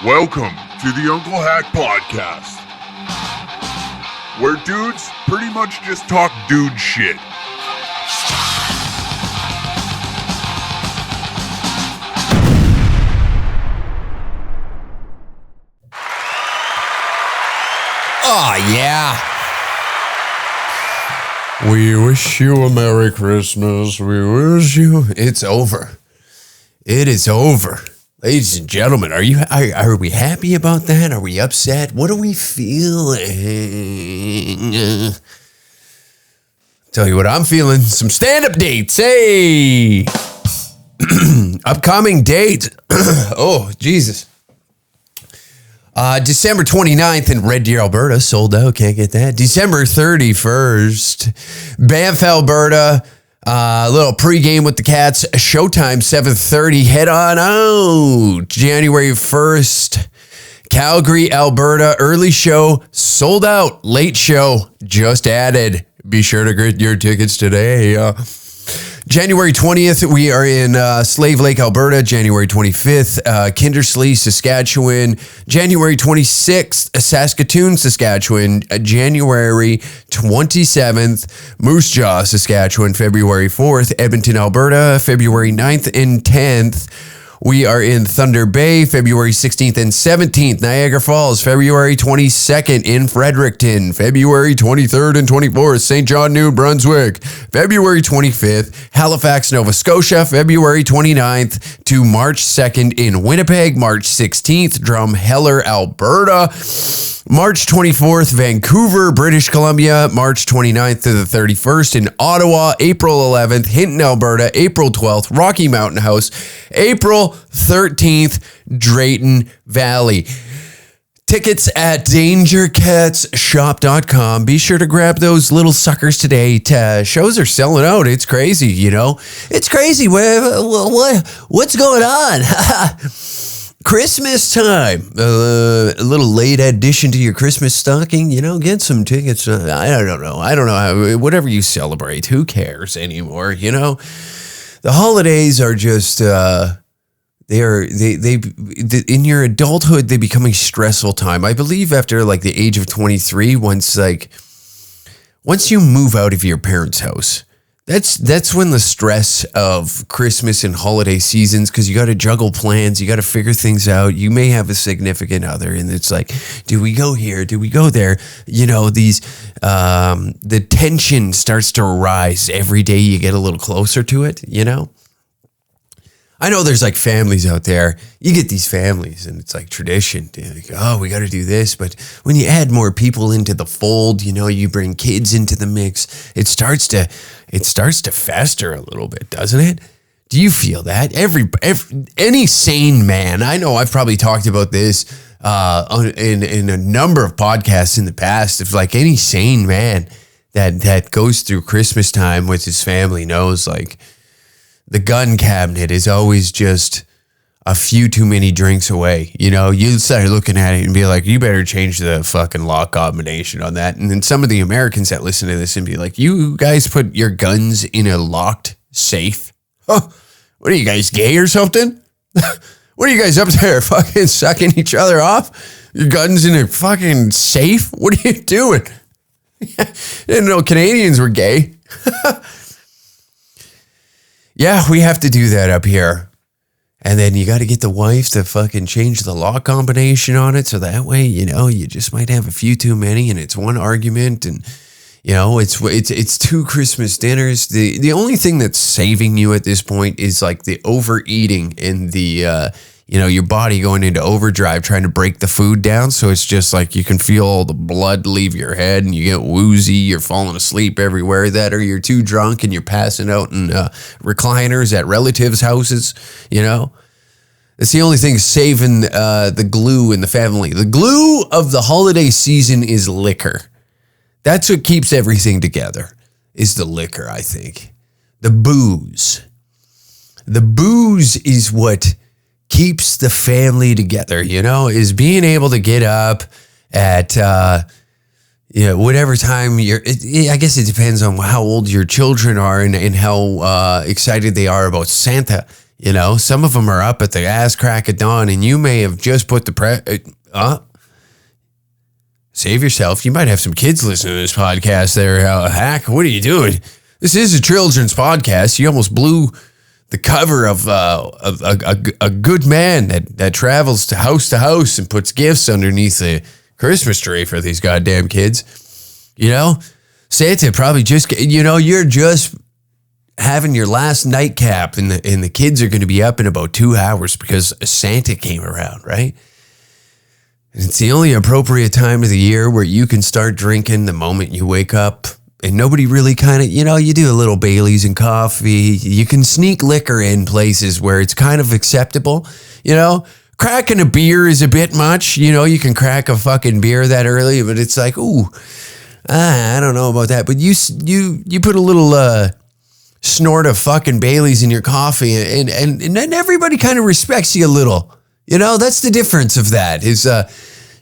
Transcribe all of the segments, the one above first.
Welcome to the Unclehack Podcast, where dudes pretty much just talk dude shit. Oh, yeah. We wish you a Merry Christmas. We wish you... It's over. It is over. Ladies and gentlemen, are we happy about that? Are we upset? What are we feeling? Tell you what I'm feeling. Some stand-up dates. Hey! Upcoming date. Oh, Jesus. December 29th in Red Deer, Alberta. Sold out. Can't get that. December 31st. Banff, Alberta. A little pregame with the Cats. Showtime 7:30. Head on out. January 1st. Calgary, Alberta. Early show. Sold out. Late show. Just added. Be sure to get your tickets today. January 20th, we are in Slave Lake, Alberta. January 25th, Kindersley, Saskatchewan. January 26th, Saskatoon, Saskatchewan. January 27th, Moose Jaw, Saskatchewan. February 4th, Edmonton, Alberta. February 9th and 10th, we are in Thunder Bay. February 16th and 17th, Niagara Falls. February 22nd in Fredericton. February 23rd and 24th, St. John, New Brunswick. February 25th, Halifax, Nova Scotia. February 29th to March 2nd in Winnipeg. March 16th, Drumheller, Alberta. March 24th, Vancouver, British Columbia. March 29th to the 31st in Ottawa. April 11th, Hinton, Alberta. April 12th, Rocky Mountain House. April 13th, Drayton Valley. Tickets at dangercatsshop.com. Be sure to grab those little suckers today. Shows are selling out. It's crazy, you know. It's crazy. What's going on? Christmas time. A little late addition to your Christmas stocking. You know, get some tickets. I don't know. Whatever you celebrate. Who cares anymore? You know, the holidays are just... They in your adulthood, they become a stressful time. I believe after like the age of 23, once you move out of your parents' house, that's when the stress of Christmas and holiday seasons, because you got to juggle plans, you got to figure things out. You may have a significant other, and it's like, do we go here? Do we go there? You know, the tension starts to rise every day. You get a little closer to it, you know? I know there's like families out there. You get these families and it's like tradition. Like, oh, we got to do this. But when you add more people into the fold, you know, you bring kids into the mix, it starts to fester a little bit, doesn't it? Do you feel that? Any sane man, I know I've probably talked about this in a number of podcasts in the past. If like any sane man that goes through Christmas time with his family knows, like, the gun cabinet is always just a few too many drinks away. You know, you start looking at it and be like, you better change the fucking lock combination on that. And then some of the Americans that listen to this and be like, you guys put your guns in a locked safe? Huh? What are you guys, gay or something? What are you guys up there fucking sucking each other off? Your guns in a fucking safe? What are you doing? Didn't know Canadians were gay. Yeah, we have to do that up here. And then you got to get the wife to fucking change the lock combination on it. So that way, you know, you just might have a few too many and it's one argument. And, you know, it's two Christmas dinners. The only thing that's saving you at this point is like the overeating and the, you know, your body going into overdrive, trying to break the food down. So it's just like you can feel all the blood leave your head and you get woozy. You're falling asleep everywhere. That or you're too drunk and you're passing out in recliners at relatives' houses, you know. It's the only thing saving the glue in the family. The glue of the holiday season is liquor. That's what keeps everything together, is the liquor, I think. The booze. The booze is what keeps the family together, you know, is being able to get up at, you know, whatever time I guess it depends on how old your children are and how excited they are about Santa. You know, some of them are up at the ass crack of dawn, and you may have just put the save yourself. You might have some kids listening to this podcast there. Hack, what are you doing? This is a children's podcast. You almost blew the cover of a good man that travels to house and puts gifts underneath the Christmas tree for these goddamn kids. You know, Santa probably just, you're just having your last nightcap, and the kids are going to be up in about 2 hours because Santa came around, right? And it's the only appropriate time of the year where you can start drinking the moment you wake up, and nobody really kind of, you do a little Baileys and coffee. You can sneak liquor in places where it's kind of acceptable, Cracking a beer is a bit much, you can crack a fucking beer that early, but it's like, I don't know about that. But you put a little snort of fucking Baileys in your coffee, and then everybody kind of respects you a little. That's the difference of that is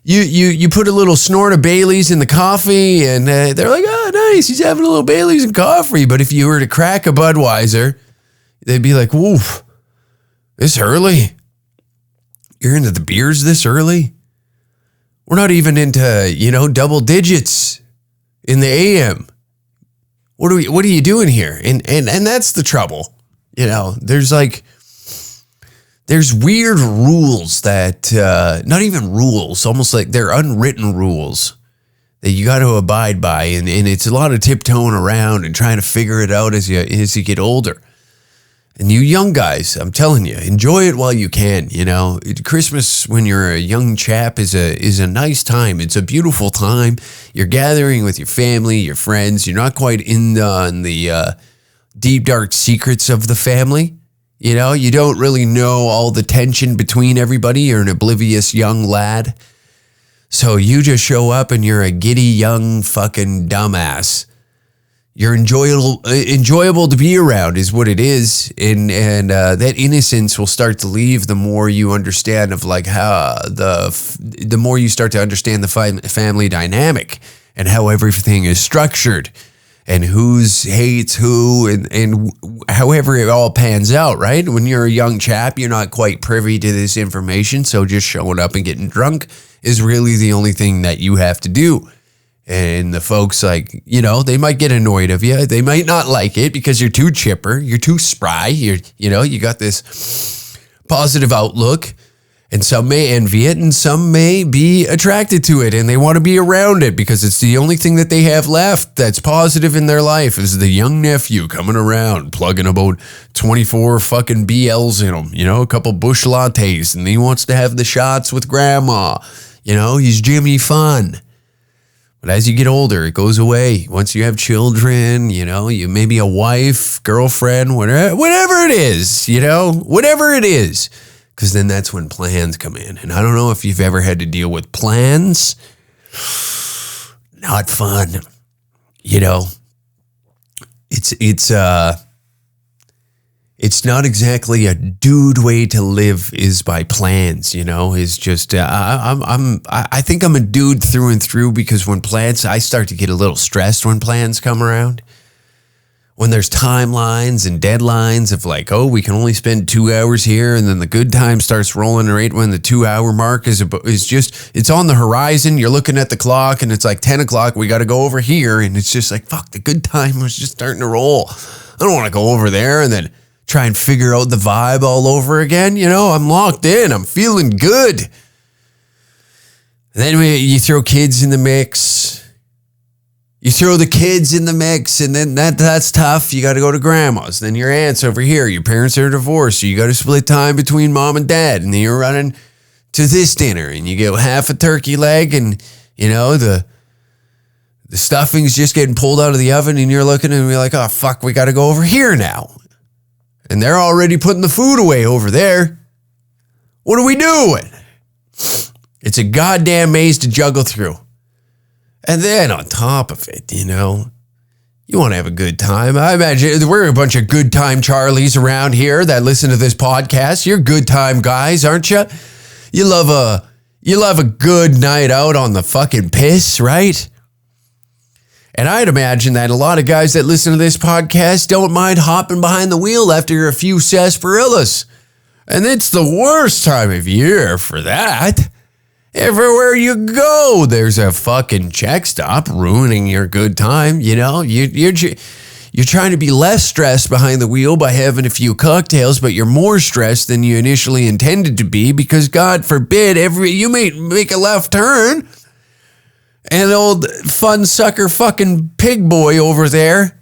you put a little snort of Baileys in the coffee, and they're like, oh, nice, he's having a little Baileys and coffee. But if you were to crack a Budweiser, they'd be like, woof, this early? You're into the beers this early? We're not even into, double digits in the AM. What are you doing here? And that's the trouble. There's weird rules that, not even rules, almost like they're unwritten rules that you got to abide by. And it's a lot of tiptoeing around and trying to figure it out as you get older. And you young guys, I'm telling you, enjoy it while you can. Christmas when you're a young chap is a nice time. It's a beautiful time. You're gathering with your family, your friends. You're not quite in the deep, dark secrets of the family. You don't really know all the tension between everybody. You're an oblivious young lad. So you just show up and you're a giddy young fucking dumbass. You're enjoyable to be around is what it is. And that innocence will start to leave the more you understand of like how the more you start to understand the family dynamic and how everything is structured and who's hates who and however it all pans out, right? When you're a young chap, you're not quite privy to this information. So just showing up and getting drunk is really the only thing that you have to do. And the folks they might get annoyed of you. They might not like it because you're too chipper. You're too spry. You got this positive outlook, and some may envy it and some may be attracted to it and they want to be around it because it's the only thing that they have left that's positive in their life is the young nephew coming around, plugging about 24 fucking BLs in them, a couple bush lattes, and he wants to have the shots with grandma. He's Jimmy Fun. But as you get older, it goes away. Once you have children, you maybe a wife, girlfriend, whatever it is, whatever it is. Because then that's when plans come in. And I don't know if you've ever had to deal with plans. Not fun. It's not exactly a dude way to live is by plans, It's just, I think I'm a dude through and through because I start to get a little stressed when plans come around. When there's timelines and deadlines of like, we can only spend 2 hours here. And then the good time starts rolling right when the 2 hour mark is it's on the horizon. You're looking at the clock and it's like 10 o'clock. We got to go over here. And it's just like, fuck, the good time was just starting to roll. I don't want to go over there and then try and figure out the vibe all over again. I'm locked in. I'm feeling good. And then you throw kids in the mix. You throw the kids in the mix, and then that's tough. You got to go to grandma's. Then your aunt's over here. Your parents are divorced, so you got to split time between mom and dad. And then you're running to this dinner, and you get half a turkey leg, and the stuffing's just getting pulled out of the oven, and you're looking and you're like, oh fuck, we got to go over here now. And they're already putting the food away over there. What are we doing? It's a goddamn maze to juggle through. And then on top of it, you want to have a good time. I imagine we're a bunch of good time Charlies around here that listen to this podcast. You're good time guys, aren't you? You love a good night out on the fucking piss, right? And I'd imagine that a lot of guys that listen to this podcast don't mind hopping behind the wheel after a few sarsaparillas. And it's the worst time of year for that. Everywhere you go, there's a fucking check stop ruining your good time. You know, you're trying to be less stressed behind the wheel by having a few cocktails, but you're more stressed than you initially intended to be because, God forbid, you may make a left turn and old fun sucker fucking pig boy over there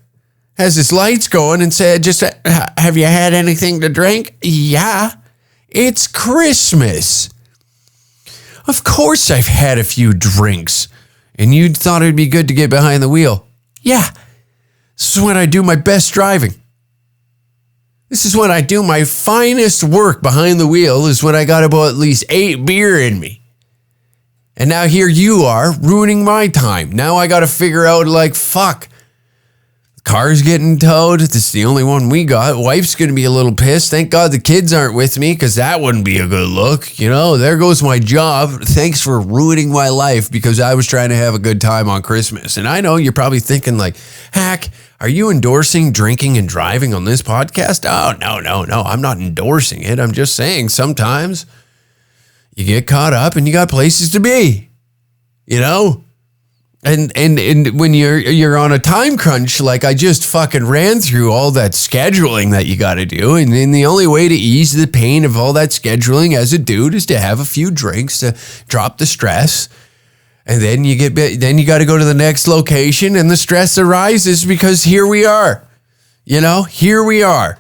has his lights going and said, just, have you had anything to drink? Yeah, it's Christmas. Of course I've had a few drinks. And you thought it'd be good to get behind the wheel. Yeah, this is when I do my best driving. This is when I do my finest work behind the wheel, is when I got about at least 8 beer in me. And now here you are ruining my time. Now I got to figure out, like, fuck. Car's getting towed. This is the only one we got. Wife's going to be a little pissed. Thank God the kids aren't with me, because that wouldn't be a good look. You know, there goes my job. Thanks for ruining my life because I was trying to have a good time on Christmas. And I know you're probably thinking, like, Hack, are you endorsing drinking and driving on this podcast? Oh, no. I'm not endorsing it. I'm just saying sometimes you get caught up and you got places to be, you know? And when you're on a time crunch, like I just fucking ran through all that scheduling that you got to do, and then the only way to ease the pain of all that scheduling as a dude is to have a few drinks to drop the stress, and then you got to go to the next location, and the stress arises because here we are, you know, here we are,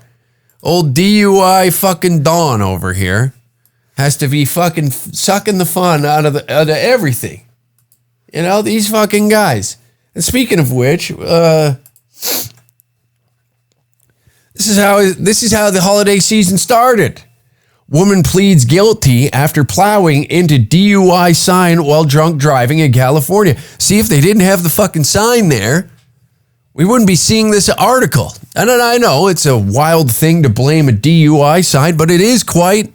old DUI fucking Don over here has to be fucking sucking the fun out of everything. You know, these fucking guys. And speaking of which, this is how the holiday season started. Woman pleads guilty after plowing into DUI sign while drunk driving in California. See, if they didn't have the fucking sign there, we wouldn't be seeing this article. And I know it's a wild thing to blame a DUI sign, but it is quite...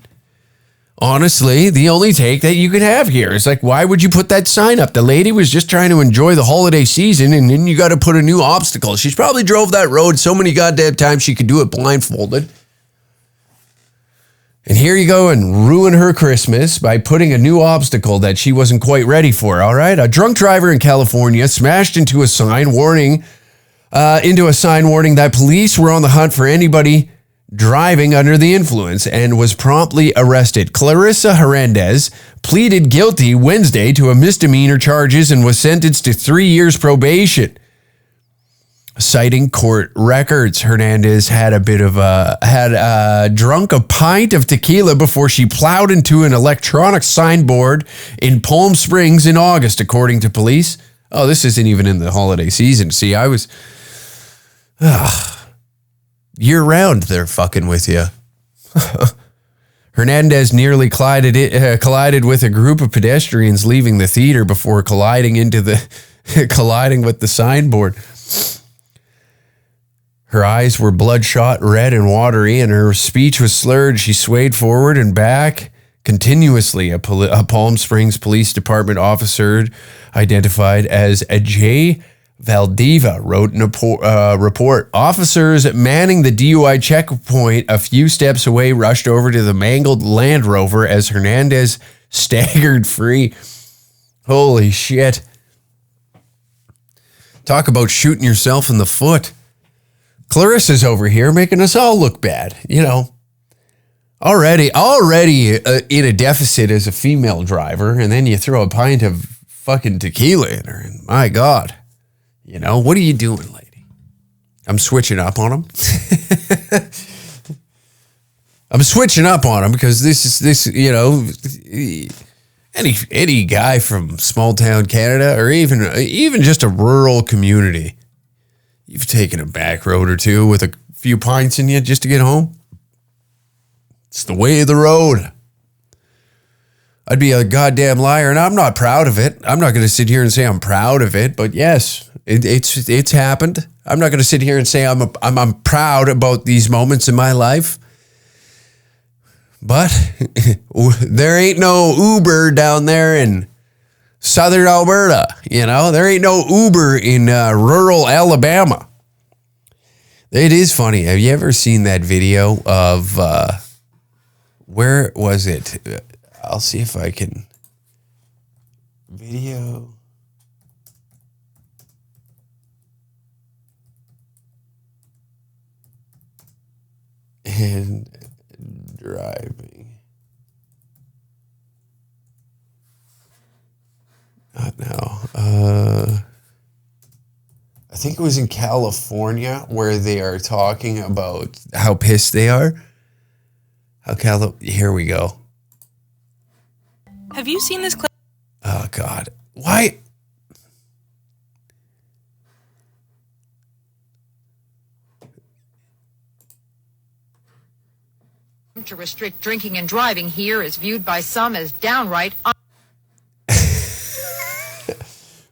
honestly, the only take that you could have here is like, why would you put that sign up? The lady was just trying to enjoy the holiday season, and then you got to put a new obstacle. She's probably drove that road so many goddamn times she could do it blindfolded. And here you go and ruin her Christmas by putting a new obstacle that she wasn't quite ready for, all right? A drunk driver in California smashed into a sign warning that police were on the hunt for anybody driving under the influence and was promptly arrested. Clarissa Hernandez pleaded guilty Wednesday to a misdemeanor charges and was sentenced to 3 years probation. Citing court records, Hernandez had drunk a pint of tequila before she plowed into an electronic signboard in Palm Springs in August, according to police. Oh, this isn't even in the holiday season. See, I was... year-round, they're fucking with you. Hernandez nearly collided with a group of pedestrians leaving the theater before colliding with the signboard. Her eyes were bloodshot, red, and watery, and her speech was slurred. She swayed forward and back continuously. A Palm Springs Police Department officer identified as Ajay Valdiva wrote in a report. Officers manning the DUI checkpoint a few steps away rushed over to the mangled Land Rover as Hernandez staggered free. Holy shit. Talk about shooting yourself in the foot. Clarissa's over here making us all look bad, you know. Already in a deficit as a female driver, and then you throw a pint of fucking tequila in her, and my God. You know, what are you doing, lady? I'm switching up on him. I'm switching up on him because this, you know, any guy from small town Canada or even just a rural community, you've taken a back road or two with a few pints in you just to get home. It's the way of the road. I'd be a goddamn liar, and I'm not proud of it. I'm not going to sit here and say I'm proud of it, but yes, it's happened. I'm not going to sit here and say I'm proud about these moments in my life. But there ain't no Uber down there in southern Alberta, you know? There ain't no Uber in rural Alabama. It is funny. Have you ever seen that video of Where was it? I'll see if I can. Video. And driving. Not now. I think it was in California where they are talking about how pissed they are. Here we go. Have you seen this clip? Oh, God. Why? To restrict drinking and driving here is viewed by some as downright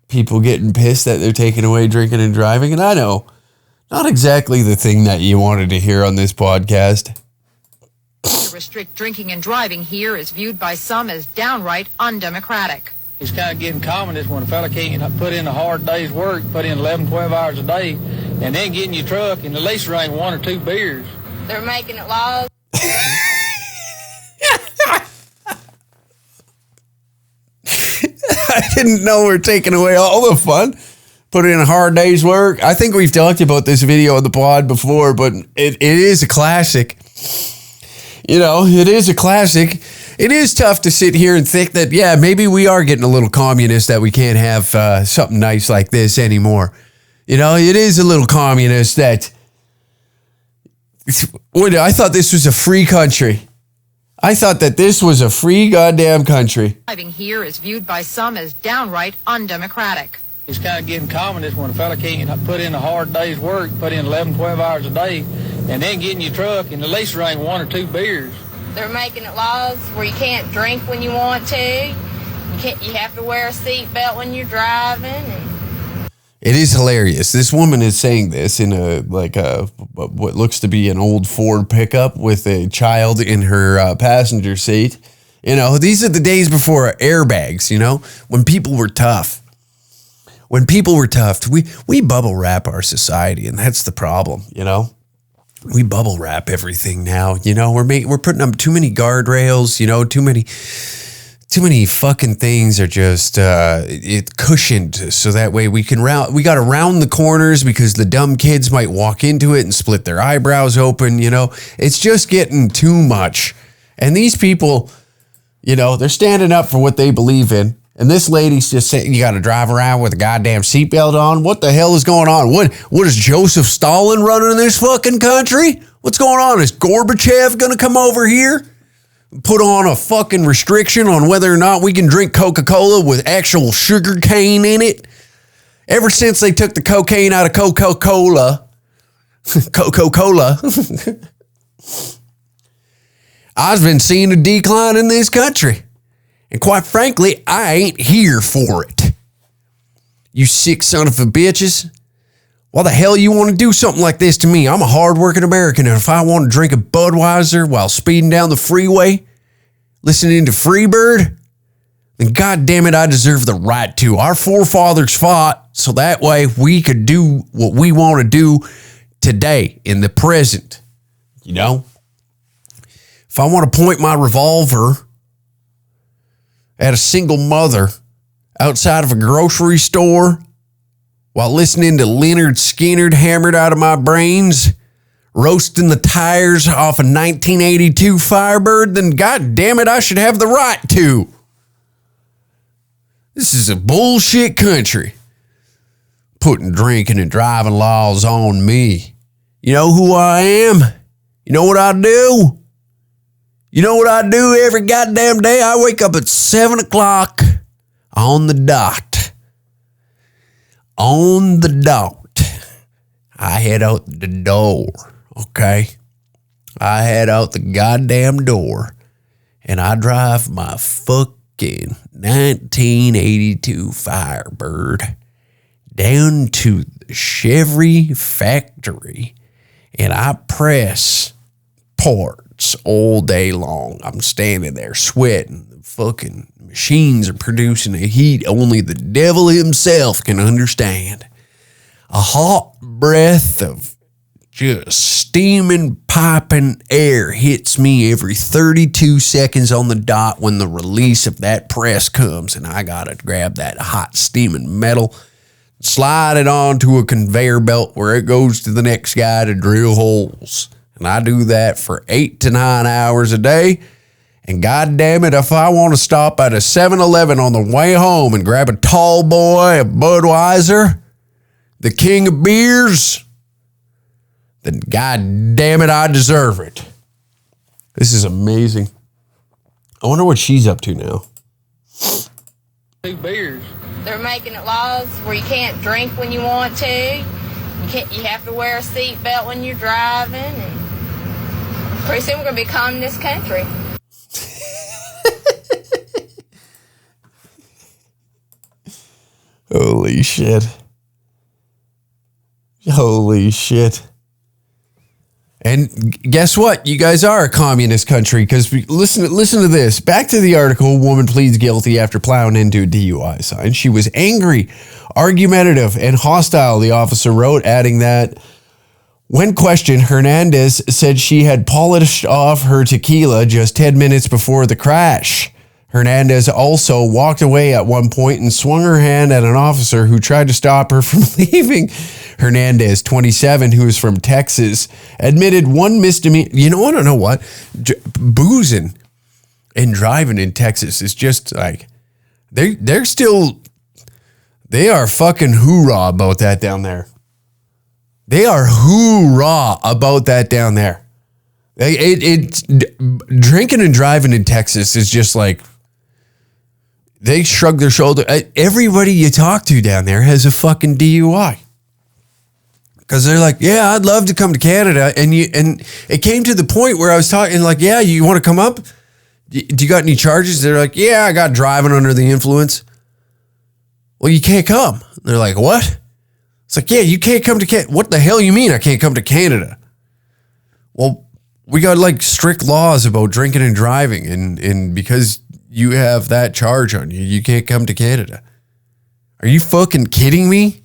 People getting pissed that they're taking away drinking and driving. And I know, not exactly the thing that you wanted to hear on this podcast. To restrict drinking and driving here is viewed by some as downright undemocratic. It's kind of getting communist when a fella can't put in a hard day's work, put in 11, 12 hours a day, and then get in your truck and at least drink 1 or 2 beers. They're making it laws. I didn't know we're taking away all the fun. Put in a hard day's work. I think we've talked about this video on the pod before, but it is a classic. You know, it is a classic. It is tough to sit here and think that, yeah, maybe we are getting a little communist, that we can't have something nice like this anymore. You know, it is a little communist that... I thought this was a free country. I thought that this was a free goddamn country. Driving here is viewed by some as downright undemocratic. It's kind of getting communist when a fella can't put in a hard day's work, put in 11, 12 hours a day, and then get in your truck and at least drink 1 or 2 beers. They're making it laws where you can't drink when you want to. You have to wear a seatbelt when you're driving. It is hilarious. This woman is saying this in what looks to be an old Ford pickup with a child in her passenger seat. You know, these are the days before airbags, you know, when people were tough. When people were tough, we bubble wrap our society, and that's the problem, you know. We bubble wrap everything now, you know. We're putting up too many guardrails, you know, too many fucking things are just cushioned, so that way we got to round the corners because the dumb kids might walk into it and split their eyebrows open, you know. It's just getting too much. And these people, you know, they're standing up for what they believe in. And this lady's just saying you got to drive around with a goddamn seatbelt on. What the hell is going on? What is Joseph Stalin running this fucking country? What's going on? Is Gorbachev going to come over here? Put on a fucking restriction on whether or not we can drink Coca-Cola with actual sugar cane in it. Ever since they took the cocaine out of Coca-Cola, I've been seeing a decline in this country. And quite frankly, I ain't here for it. You sick son of a bitches. Why the hell you want to do something like this to me? I'm a hardworking American, and if I want to drink a Budweiser while speeding down the freeway, listening to Freebird, then goddamn it, I deserve the right to. Our forefathers fought so that way we could do what we want to do today in the present. You know? If I want to point my revolver at a single mother outside of a grocery store while listening to Leonard Skinner hammered out of my brains, roasting the tires off a 1982 Firebird, then God damn it, I should have the right to. This is a bullshit country. Putting drinking and driving laws on me. You know who I am? You know what I do? You know what I do every goddamn day? I wake up at 7 o'clock on the dot. On the dot. I head out the door, okay? I head out the goddamn door, and I drive my fucking 1982 Firebird down to the Chevy factory, and I press parts all day long. I'm standing there sweating. The fucking machines are producing a heat only the devil himself can understand. A hot breath of just steaming, piping air hits me every 32 seconds on the dot when the release of that press comes, and I gotta grab that hot steaming metal, slide it onto a conveyor belt where it goes to the next guy to drill holes. And I do that for 8 to 9 hours a day. And God damn it, if I want to stop at a 7-Eleven on the way home and grab a tall boy, a Budweiser, the king of beers, then God damn it, I deserve it. This is amazing. I wonder what she's up to now. 2 beers. They're making it laws where you can't drink when you want to. You have to wear a seatbelt when you're driving. And pretty soon we're going to be communist country. Holy shit. Holy shit. And guess what? You guys are a communist country, because listen to this. Back to the article. Woman pleads guilty after plowing into a DUI sign. She was angry, argumentative, and hostile, the officer wrote, adding that when questioned, Hernandez said she had polished off her tequila just 10 minutes before the crash. Hernandez also walked away at one point and swung her hand at an officer who tried to stop her from leaving. Hernandez, 27, who is from Texas, admitted one misdemeanor. You know, I don't know what. Boozing and driving in Texas is just like, they are fucking hoorah about that down there. They are hoorah about that down there. It's drinking and driving in Texas is just like, they shrug their shoulder. Everybody you talk to down there has a fucking DUI. Because they're like, yeah, I'd love to come to Canada. And it came to the point where I was talking like, yeah, you want to come up? Do you got any charges? They're like, yeah, I got driving under the influence. Well, you can't come. They're like, what? It's like, yeah, you can't come to Canada. What the hell you mean I can't come to Canada? Well, we got like strict laws about drinking and driving. And because you have that charge on you, you can't come to Canada. Are you fucking kidding me?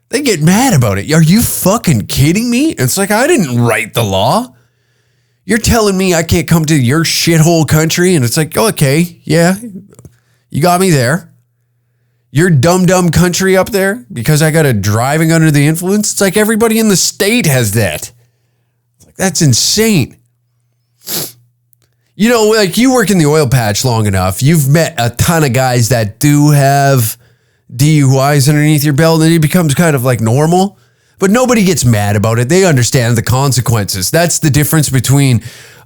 They get mad about it. Are you fucking kidding me? It's like, I didn't write the law. You're telling me I can't come to your shithole country? And it's like, okay, yeah, you got me there. Your dumb country up there because I got a driving under the influence. It's like everybody in the state has that. It's like, that's insane. You know, like you work in the oil patch long enough. You've met a ton of guys that do have DUIs underneath your belt, and it becomes kind of like normal, but nobody gets mad about it. They understand the consequences. That's the difference between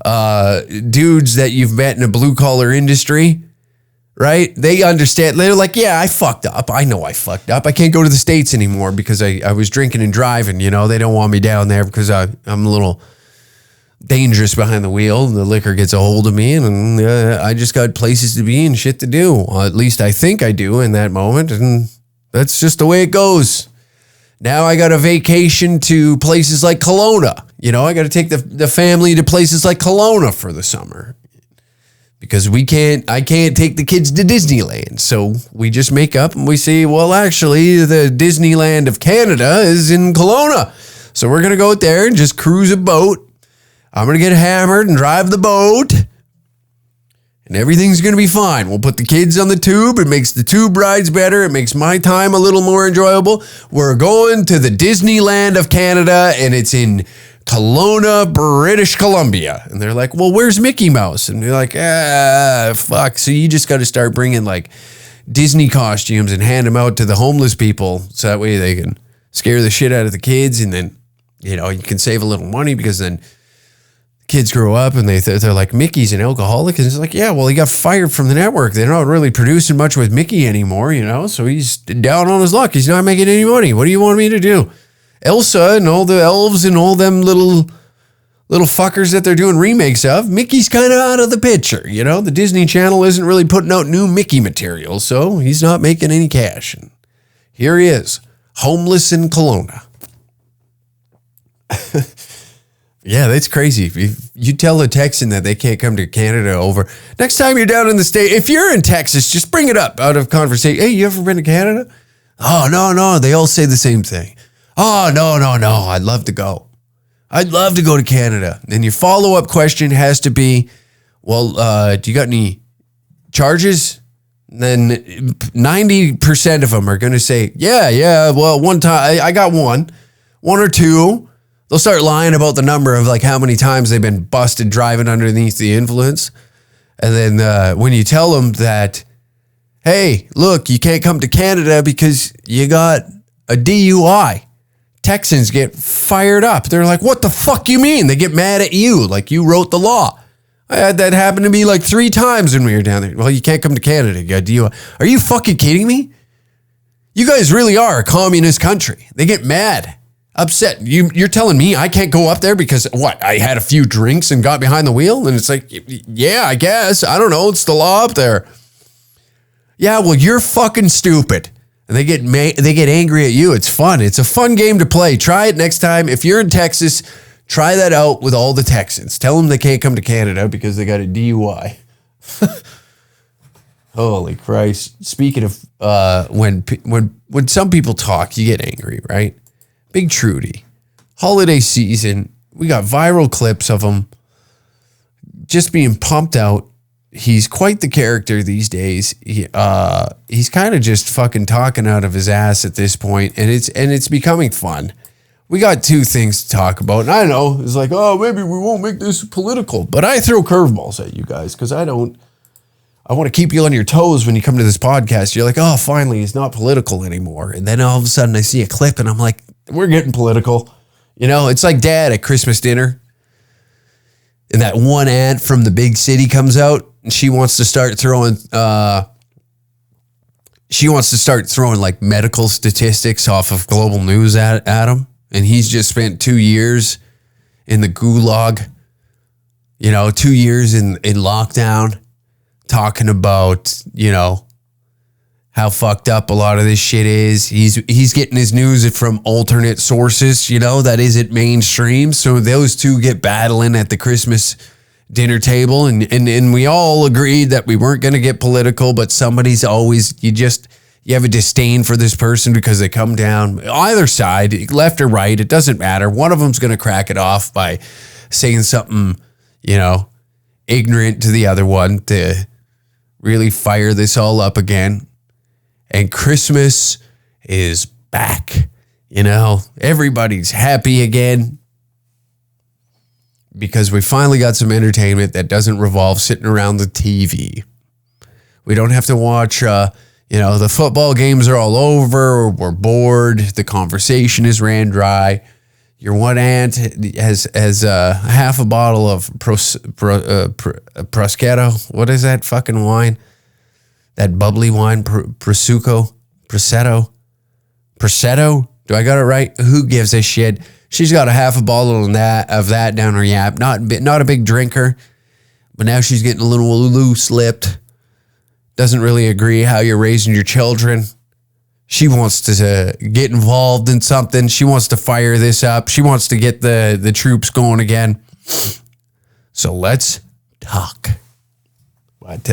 dudes that you've met in a blue collar industry, right? They understand. They're like, yeah, I fucked up. I know I fucked up. I can't go to the States anymore because I was drinking and driving. You know, they don't want me down there because I'm a little dangerous behind the wheel, and the liquor gets a hold of me, and I just got places to be and shit to do. Well, at least I think I do in that moment, and that's just the way it goes. Now I got a vacation to places like Kelowna. You know, I got to take the family to places like Kelowna for the summer because I can't take the kids to Disneyland. So we just make up and we say, well, actually, the Disneyland of Canada is in Kelowna. So we're going to go out there and just cruise a boat. I'm going to get hammered and drive the boat, and everything's going to be fine. We'll put the kids on the tube. It makes the tube rides better. It makes my time a little more enjoyable. We're going to the Disneyland of Canada, and it's in Kelowna, British Columbia. And they're like, well, where's Mickey Mouse? And they're like, fuck. So you just got to start bringing like Disney costumes and hand them out to the homeless people so that way they can scare the shit out of the kids, and then, you know, you can save a little money because then kids grow up and they're like, Mickey's an alcoholic. And it's like, yeah, well, he got fired from the network. They're not really producing much with Mickey anymore, you know? So he's down on his luck. He's not making any money. What do you want me to do? Elsa and all the elves and all them little fuckers that they're doing remakes of, Mickey's kind of out of the picture, you know? The Disney Channel isn't really putting out new Mickey material, so he's not making any cash. And here he is, homeless in Kelowna. Yeah, that's crazy. If you tell a Texan that they can't come to Canada over, next time you're down in the state, if you're in Texas, just bring it up out of conversation. Hey, you ever been to Canada? Oh, no. They all say the same thing. Oh, no. I'd love to go. I'd love to go to Canada. And your follow-up question has to be, well, do you got any charges? And then 90% of them are going to say, yeah, well, one time, I got one or two. They'll start lying about the number of like how many times they've been busted driving underneath the influence. And then when you tell them that, hey, look, you can't come to Canada because you got a DUI, Texans get fired up. They're like, what the fuck you mean? They get mad at you like you wrote the law. I had that happen to me like 3 times when we were down there. Well, you can't come to Canada. You got DUI. Are you fucking kidding me? You guys really are a communist country. They get mad, upset. You're telling me I can't go up there because what? I had a few drinks and got behind the wheel? And it's like, yeah, I guess. I don't know. It's the law up there. Yeah, well, you're fucking stupid. And they get angry at you. It's fun. It's a fun game to play. Try it next time. If you're in Texas, try that out with all the Texans. Tell them they can't come to Canada because they got a DUI. Holy Christ. Speaking of when some people talk, you get angry, right? Big Trudy. Holiday season. We got viral clips of him just being pumped out. He's quite the character these days. He's kind of just fucking talking out of his ass at this point, and it's becoming fun. We got 2 things to talk about. And I know it's like, oh, maybe we won't make this political, but I throw curveballs at you guys because I want to keep you on your toes when you come to this podcast. You're like, oh, finally, it's not political anymore. And then all of a sudden I see a clip and I'm like, we're getting political. You know, it's like Dad at Christmas dinner. And that one aunt from the big city comes out and she wants to start throwing like medical statistics off of global news at him. And he's just spent 2 years in the gulag, 2 years in lockdown, talking about, how fucked up a lot of this shit is. He's getting his news from alternate sources, that isn't mainstream. So those two get battling at the Christmas dinner table. And we all agreed that we weren't going to get political, but somebody's always, you have a disdain for this person because they come down either side, left or right. It doesn't matter. One of them's going to crack it off by saying something, ignorant to the other one to really fire this all up again. And Christmas is back. Everybody's happy again because we finally got some entertainment that doesn't revolve sitting around the TV. We don't have to watch, the football games are all over. We're bored. The conversation is ran dry. Your one aunt has half a bottle of Prosecco. What is that fucking wine? That bubbly wine, Prosecco. Do I got it right? Who gives a shit? She's got a half a bottle of that down her yap. Not a big drinker, but now she's getting a little loose-lipped. Doesn't really agree how you're raising your children. She wants to get involved in something. She wants to fire this up. She wants to get the troops going again. So let's talk. But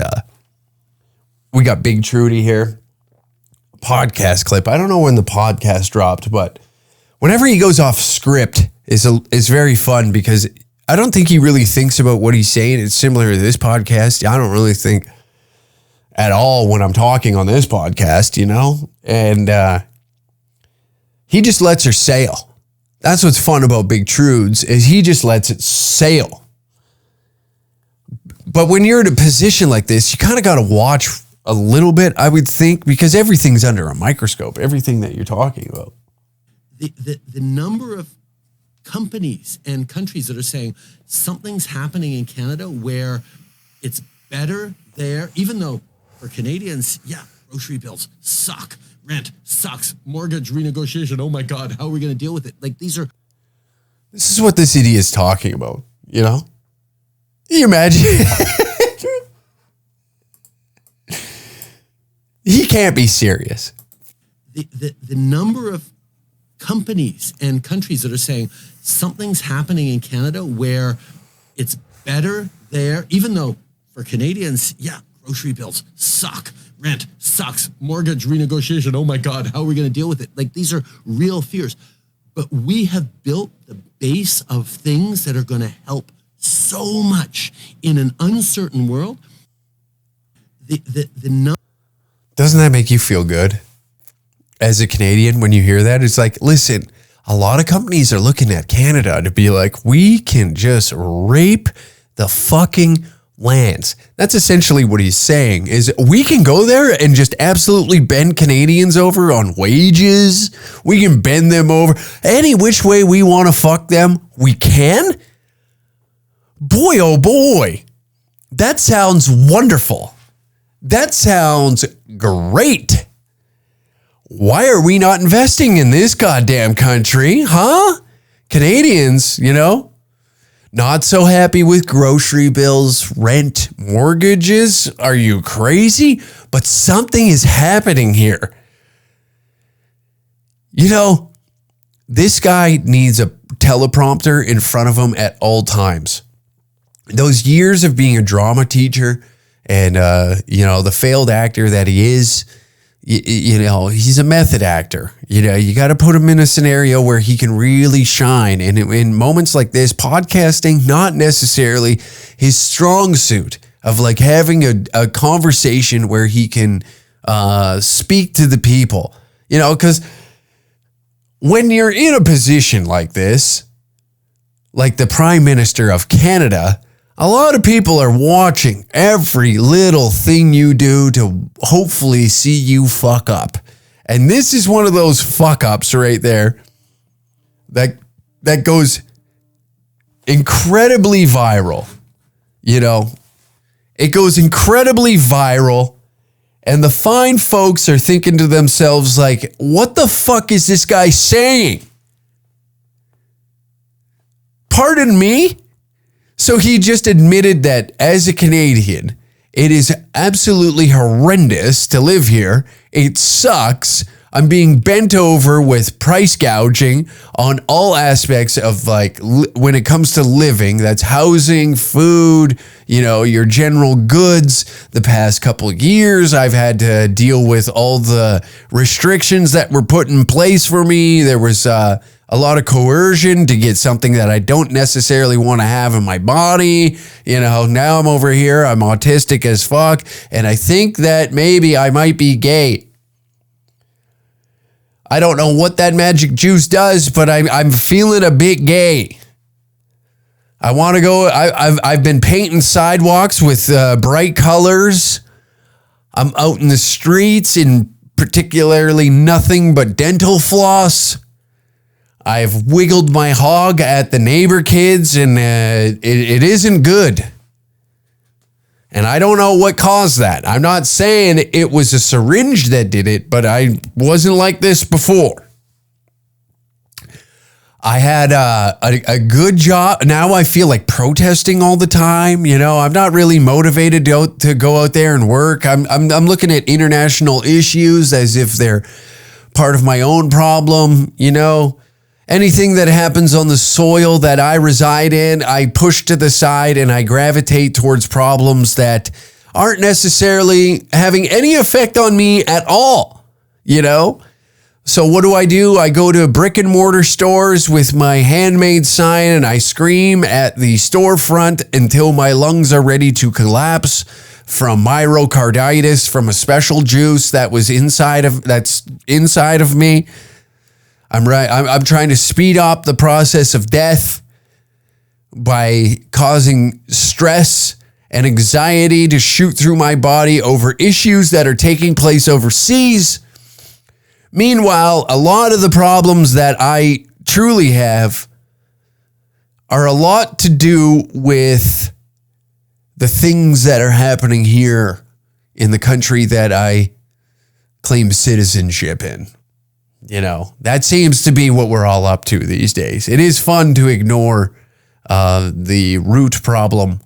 we got Big Trudy here. Podcast clip. I don't know when the podcast dropped, but whenever he goes off script is very fun because I don't think he really thinks about what he's saying. It's similar to this podcast. I don't really think at all when I'm talking on this podcast, and he just lets her sail. That's what's fun about Big Trudes is he just lets it sail. But when you're in a position like this, you kind of got to watch a little bit, I would think, because everything's under a microscope, everything that you're talking about. The number of companies and countries that are saying something's happening in Canada where it's better there, even though for Canadians, grocery bills suck, rent sucks, mortgage renegotiation, oh my God, how are we going to deal with it? Like this is what this idiot is talking about, Can you imagine? He can't be serious. The number of companies and countries that are saying something's happening in Canada where it's better there, even though for Canadians, grocery bills suck, rent sucks, mortgage renegotiation, oh my God, how are we going to deal with it? Like these are real fears. But we have built the base of things that are going to help so much in an uncertain world. Doesn't that make you feel good as a Canadian when you hear that? It's like, listen, a lot of companies are looking at Canada to be like, we can just rape the fucking lands. That's essentially what he's saying, is we can go there and just absolutely bend Canadians over on wages. We can bend them over any which way we want to fuck them. We can? Boy, oh boy. That sounds wonderful. That sounds great. Why are we not investing in this goddamn country, huh? Canadians, not so happy with grocery bills, rent, mortgages. Are you crazy? But something is happening here. This guy needs a teleprompter in front of him at all times. Those years of being a drama teacher and, the failed actor that he is, he's a method actor. You got to put him in a scenario where he can really shine. And in moments like this, podcasting, not necessarily his strong suit of like having a conversation where he can speak to the people, because when you're in a position like this, like the Prime Minister of Canada, a lot of people are watching every little thing you do to hopefully see you fuck up. And this is one of those fuck ups right there that goes incredibly viral. It goes incredibly viral, and the fine folks are thinking to themselves like, what the fuck is this guy saying? Pardon me? So he just admitted that as a Canadian, it is absolutely horrendous to live here. It sucks. I'm being bent over with price gouging on all aspects of when it comes to living. That's housing, food, your general goods. The past couple of years, I've had to deal with all the restrictions that were put in place for me. There was a lot of coercion to get something that I don't necessarily want to have in my body. Now I'm over here, I'm autistic as fuck, and I think that maybe I might be gay. I don't know what that magic juice does, but I'm feeling a bit gay. I want to go, I've been painting sidewalks with bright colors. I'm out in the streets in particularly nothing but dental floss. I've wiggled my hog at the neighbor kids, and it isn't good. And I don't know what caused that. I'm not saying it was a syringe that did it, but I wasn't like this before. I had a good job. Now I feel like protesting all the time. I'm not really motivated to go out there and work. I'm looking at international issues as if they're part of my own problem, Anything that happens on the soil that I reside in, I push to the side and I gravitate towards problems that aren't necessarily having any effect on me at all, So what do? I go to brick and mortar stores with my handmade sign and I scream at the storefront until my lungs are ready to collapse from myocarditis from a special juice that's inside of me. I'm trying to speed up the process of death by causing stress and anxiety to shoot through my body over issues that are taking place overseas. Meanwhile, a lot of the problems that I truly have are a lot to do with the things that are happening here in the country that I claim citizenship in. That seems to be what we're all up to these days. It is fun to ignore the root problem,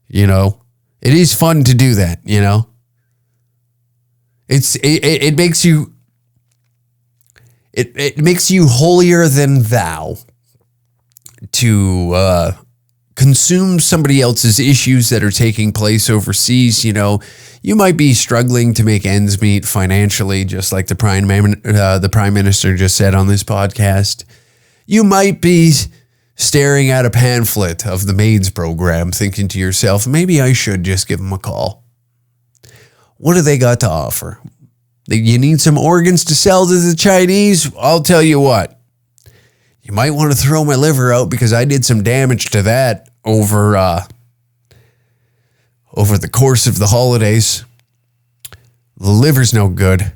It is fun to do that, It makes you it makes you holier than thou to consume somebody else's issues that are taking place overseas. You might be struggling to make ends meet financially, just like the Prime Minister just said on this podcast. you might be staring at a pamphlet of the maids program thinking to yourself, maybe I should just give them a call. What do they got to offer? You need some organs to sell to the Chinese? I'll tell you what. You might want to throw my liver out because I did some damage to that over the course of the holidays. The liver's no good.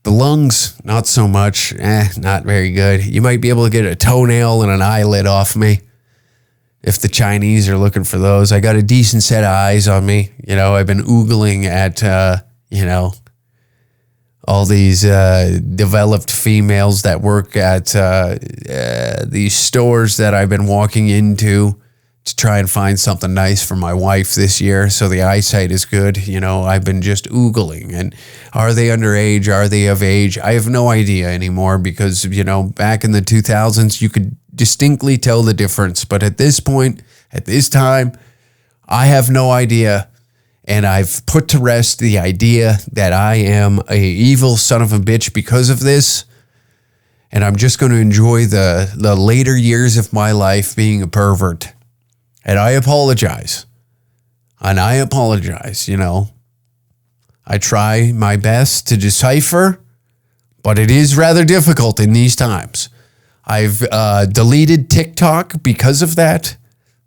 The lungs, not so much. Not very good. You might be able to get a toenail and an eyelid off me if the Chinese are looking for those. I got a decent set of eyes on me. You know, I've been oogling at, all these developed females that work at these stores that I've been walking into to try and find something nice for my wife this year. So the eyesight is good. You know, I've been just oogling. And are they underage? Are they of age? I have no idea anymore because, you know, back in the 2000s, you could distinctly tell the difference. But at this point, at this time, I have no idea. And I've put to rest the idea that I am a evil son of a bitch because of this. And I'm just going to enjoy the later years of my life being a pervert. And I apologize. You know. I try my best to decipher, but it is rather difficult in these times. I've deleted TikTok because of that.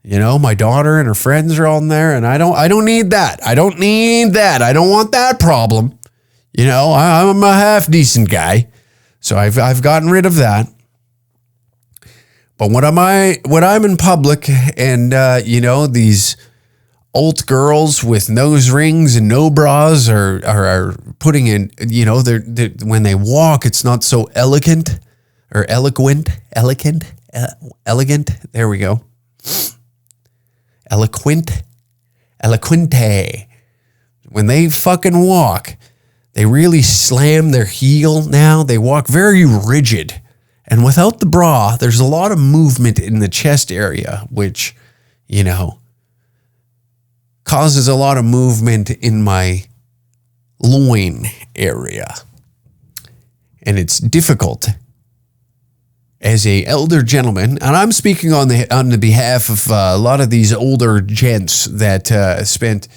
You know, my daughter and her friends are on there, and I don't need that. I don't want that problem. You know, I'm a half decent guy, so I've gotten rid of that. But when I'm in public and these alt girls with nose rings and no bras are putting in, you know, they're when they walk, it's not so elegant or elegant. There we go. Eloquente. When they fucking walk, they really slam their heel now. They walk very rigid. And without the bra, there's a lot of movement in the chest area, which, you know, causes a lot of movement in my loin area. And it's difficult as a elder gentleman, and I'm speaking on the behalf of a lot of these older gents that spent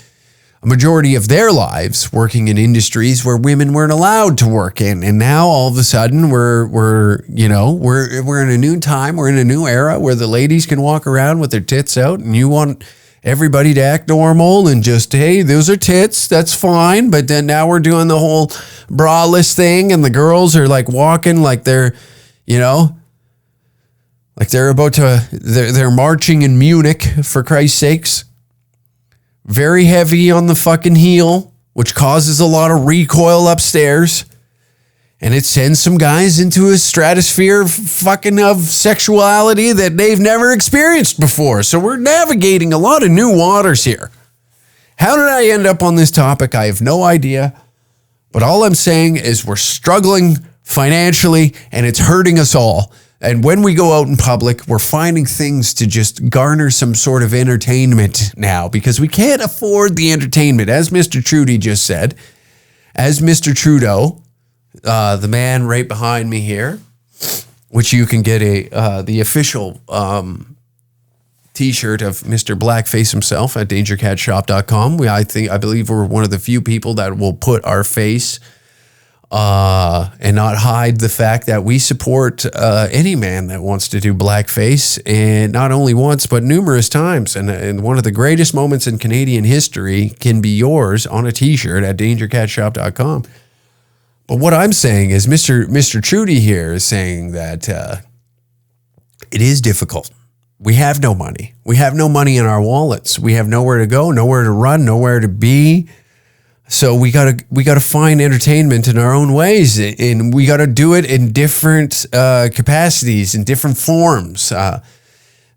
a majority of their lives working in industries where women weren't allowed to work in, and now all of a sudden we're in a new time, we're in a new era where the ladies can walk around with their tits out, and you want everybody to act normal and just, hey, those are tits, that's fine. But then now we're doing the whole braless thing, and the girls are like walking like they're, you know, like they're about to, they're marching in Munich, for Christ's sakes. Very heavy on the fucking heel, which causes a lot of recoil upstairs. And it sends some guys into a stratosphere fucking of sexuality that they've never experienced before. So we're navigating a lot of new waters here. How did I end up on this topic? I have no idea. But all I'm saying is we're struggling financially and it's hurting us all. And when we go out in public, we're finding things to just garner some sort of entertainment now because we can't afford the entertainment. As Mr. Trudeau just said, as Mr. Trudeau, the man right behind me here, which you can get the official T-shirt of Mr. Blackface himself at dangercatshop.com. I believe we're one of the few people that will put our face and not hide the fact that we support any man that wants to do blackface, and not only once but numerous times. And one of the greatest moments in Canadian history can be yours on a T-shirt at dangercatshop.com. But what I'm saying is Mr. Trudeau here is saying that it is difficult. We have no money. We have no money in our wallets. We have nowhere to go, nowhere to run, nowhere to be. So we gotta find entertainment in our own ways, and we gotta do it in different capacities, in different forms.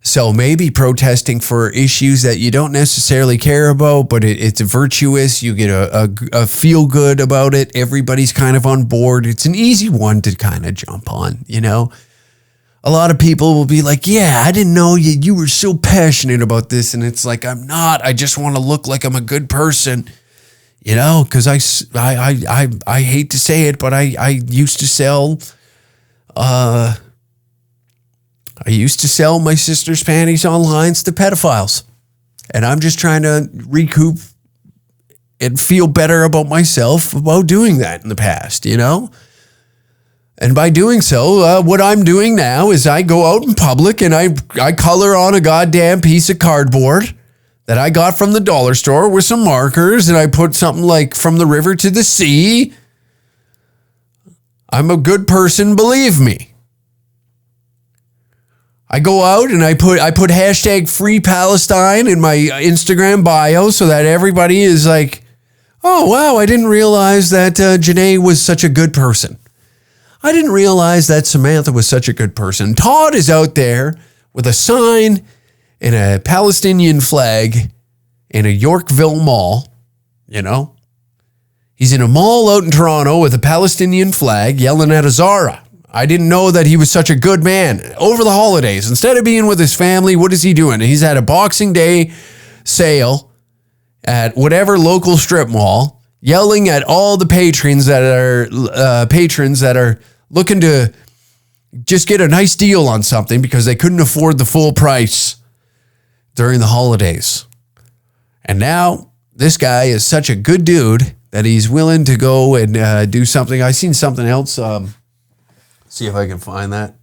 So maybe protesting for issues that you don't necessarily care about, but it's virtuous. You get a feel good about it. Everybody's kind of on board. It's an easy one to kind of jump on, you know. A lot of people will be like, yeah, I didn't know you were so passionate about this. And it's like, I'm not. I just want to look like I'm a good person. You know, because I hate to say it, but I used to sell I used to sell my sister's panties online to pedophiles. And I'm just trying to recoup and feel better about myself about doing that in the past, you know? And by doing so, what I'm doing now is I go out in public and I color on a goddamn piece of cardboard that I got from the dollar store with some markers, and I put something like from the river to the sea. I'm a good person, believe me. I go out and I put hashtag Free Palestine in my Instagram bio so that everybody is like, oh, wow, I didn't realize that Janae was such a good person. I didn't realize that Samantha was such a good person. Todd is out there with a sign and a Palestinian flag in a Yorkville mall, you know. He's in a mall out in Toronto with a Palestinian flag yelling at a Zara. I didn't know that he was such a good man. Over the holidays, instead of being with his family, what is he doing? He's at a Boxing Day sale at whatever local strip mall, yelling at all the patrons that are looking to just get a nice deal on something because they couldn't afford the full price during the holidays. And now this guy is such a good dude that he's willing to go and do something. I seen something else. See if I can find that.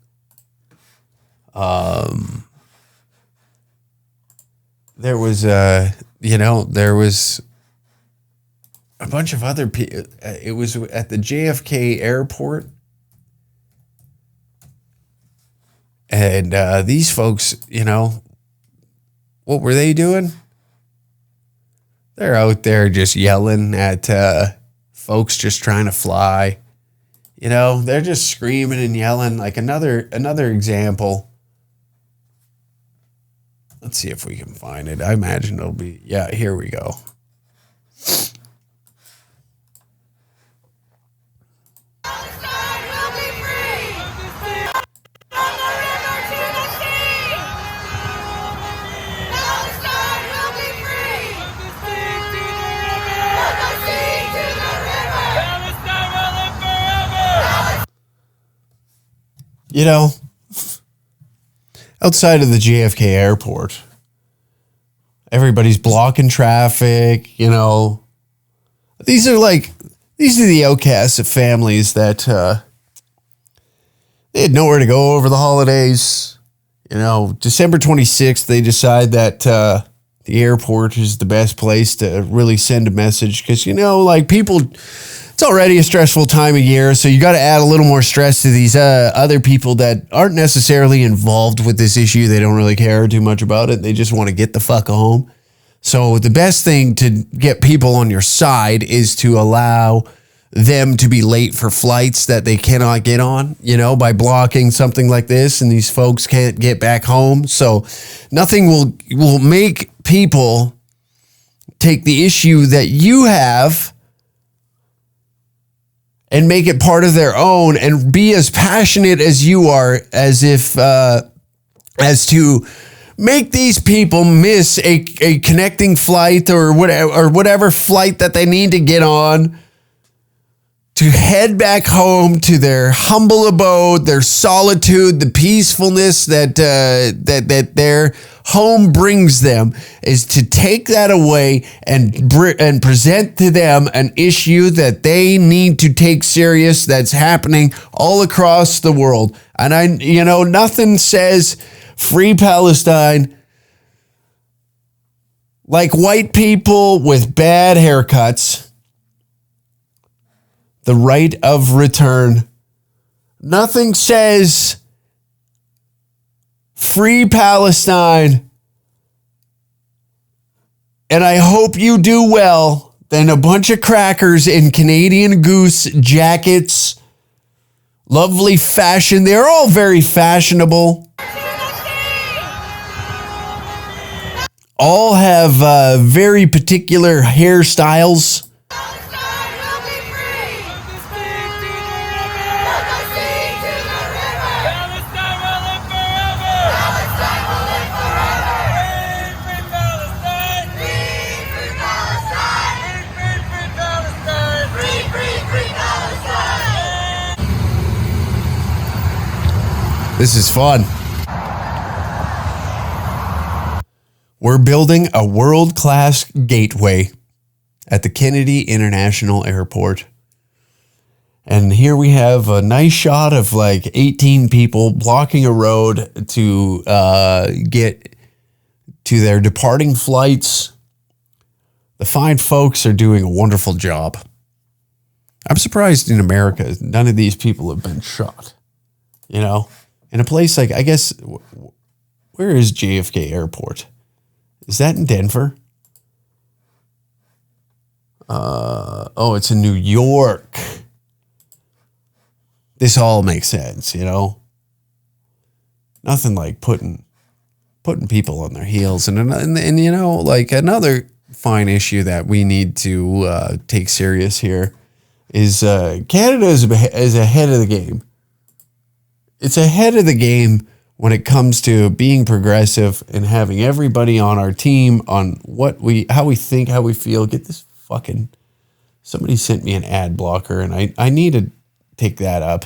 There was a bunch of other people. It was at the JFK airport. And these folks, you know, what were they doing? They're out there just yelling at folks just trying to fly. You know, they're just screaming and yelling. Like another example. Let's see if we can find it. I imagine it'll be, yeah, here we go. You know, outside of the JFK airport, everybody's blocking traffic, you know. These are the outcasts of families that they had nowhere to go over the holidays. You know, December 26th, they decide that the airport is the best place to really send a message because, you know, like people... It's already a stressful time of year, so you got to add a little more stress to these other people that aren't necessarily involved with this issue. They don't really care too much about it. They just want to get the fuck home. So the best thing to get people on your side is to allow them to be late for flights that they cannot get on, you know, by blocking something like this, and these folks can't get back home. So nothing will make people take the issue that you have and make it part of their own and be as passionate as you are as to make these people miss a connecting flight or whatever flight that they need to get on to head back home to their humble abode, their solitude, the peacefulness that their home brings them, is to take that away and present to them an issue that they need to take serious that's happening all across the world. And nothing says Free Palestine like white people with bad haircuts. The right of return. Nothing says Free Palestine, and I hope you do well, than a bunch of crackers in Canadian Goose jackets. Lovely fashion. They're all very fashionable. All have very particular hairstyles. This is fun. We're building a world-class gateway at the Kennedy International Airport. And here we have a nice shot of like 18 people blocking a road to get to their departing flights. The fine folks are doing a wonderful job. I'm surprised in America none of these people have been shot. You know, in a place like, I guess, where is JFK Airport? Is that in Denver? Oh, it's in New York. This all makes sense, you know. Nothing like putting people on their heels, and you know, like another fine issue that we need to take serious here is Canada is ahead of the game. It's ahead of the game when it comes to being progressive and having everybody on our team on how we think, how we feel. Get this fucking. Somebody sent me an ad blocker, and I need to take that up.